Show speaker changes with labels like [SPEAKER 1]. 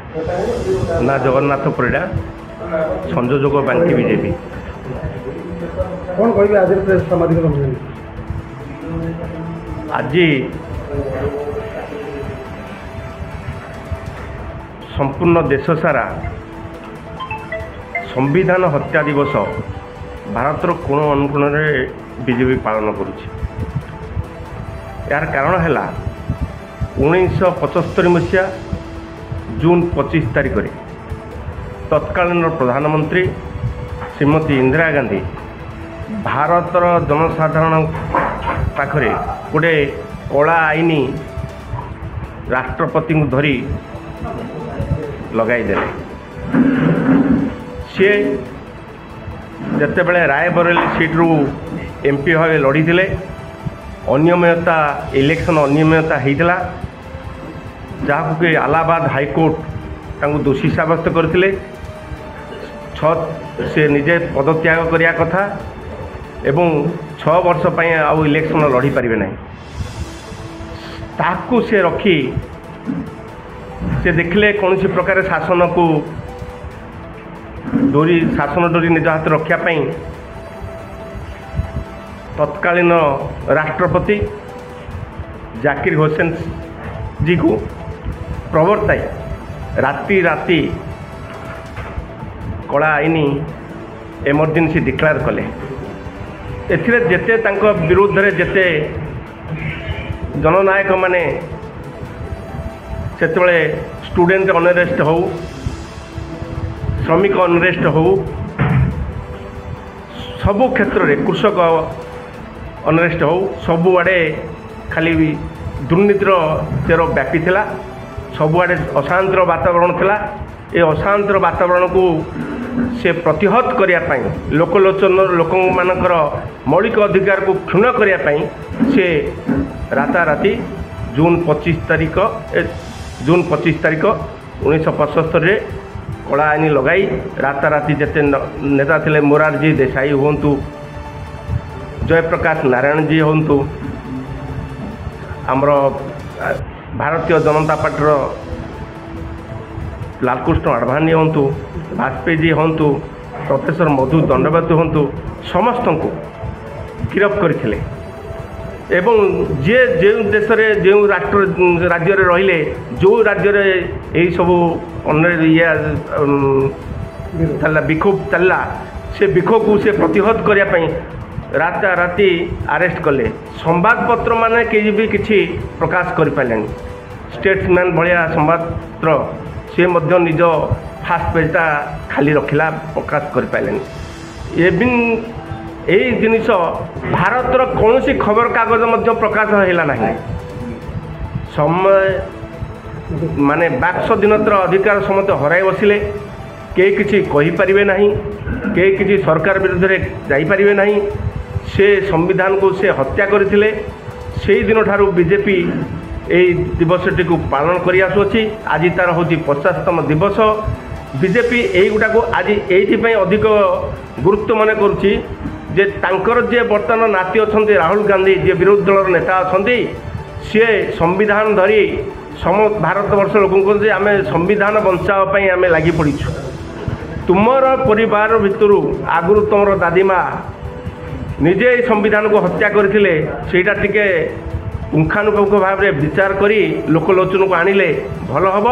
[SPEAKER 1] ନା ଜଗନ୍ନାଥ ପରିଡ଼ା ସଂଯୋଜକ ବାଙ୍କି ବିଜେପି।
[SPEAKER 2] କ'ଣ କହିବେ ଆଜିର ପ୍ରେସ୍ ସାମ୍ବାଦିକ ସମ୍ମିଳନୀ?
[SPEAKER 1] ଆଜି संपूर्ण देश सारा संविधान हत्या दिवस भारतर कोण अनुकोण बीजेपी पालन करुछि। यार कारण है 1975 मसीहा जून 25 तारिख में तत्कालीन प्रधानमंत्री श्रीमती इंदिरा गांधी भारतर जनसाधारण पाखरे गोटे कला आईनी राष्ट्रपति को धरी लगाईदे। सी जिते बड़े रायबरेली सीट्रु एमपी भाव लड़ी थे अनियमितता इलेक्शन अनियमितता होता जहाँ कि इलाहाबाद हाईकोर्ट दोषी सब्यस्त करते से निजे पदत्याग करिया कथा एवं 6 वर्ष पर आउ इलेक्शन लड़ी पारे ना ताकू से रखी से देखले कौन सी प्रकार शासन को शासन डोरी निज हाथ रखापी तत्कालीन राष्ट्रपति जाकिर हुसैन जी को प्रवर्ताई राति राति कला आईनी एमरजेंसी डिक्लेयर कले। एथिरे जेते तांको विरोध रे जेते जननायक माने से स्टूडेंट अनरेस्ट हो श्रमिक अनरेस्ट हो सबु क्षेत्र में कृषक अनरेस्ट हो सबुआड़े खाली दुर्नीतिर तेर व्यापी थिला सबुआड़े अशांतर वातावरण थिला। ये अशांतर वातावरण को से प्रतिहत करने लोकलोचन लोक मानकर मौलिक अधिकार को क्षुण्ण करने से राताराति जून 25 तारिख 1975 कला आईन लगाई राताराति जिते नेता थे मोरारजी देसाई हूँ जयप्रकाश नारायण जी हूँ आमर भारतीय जनता पार्टी लालकृष्ण आडवाणी हूँ वाजपेयी जी हूँ प्रोफेसर मधु दंडवती हूँ समस्त को गिरफ्त करते एवं जे जो देश रे जो राष्ट्र राज्य रे रहिले जो राज्य रे यही सब चलला विक्षोभ चलला से विक्षोभ को से प्रतिहत करने राता राति अरेस्ट कले। संवादपत्र माने कहीं भी किसी प्रकाश कर पारे स्टेट्समैन भाया संवादपत्र से मध्य निज फास्ट पेजटा खाली रखिला प्रकाश कर पारे एवं यही जिनिस भारतर कौन सी खबर कागज मध्य प्रकाश है ना समय माने बाक स्वाधीनतार अधिकार समस्त हराई बसिले कई किसी कहींपारे ना कई किसी सरकार विरुद्ध में जापारे ना से संविधान को से हत्या करते से दिन ठारू बीजेपी यही दिवसटी को पालन कर आसुची। आज तार हूँ 50तम दिवस बीजेपी यही गुटा को आज ये अधिक गुरुत्व मन करुच्ची जे तांकर जे बर्तमान नाती अच्छा राहुल गांधी जे विरोधी दल नेता अच्छा सी संविधान धरी भारत वर्ष लोक आम संविधान बचावाई आम लगी पड़ीछु। तुमर परिवार भितर आगुरी तुम दादीमा निजे संविधान को हत्या करथिले सेटा टिके पुंखानुपुंख भाव में विचार करी लोकलोचन को आनिले भल हम।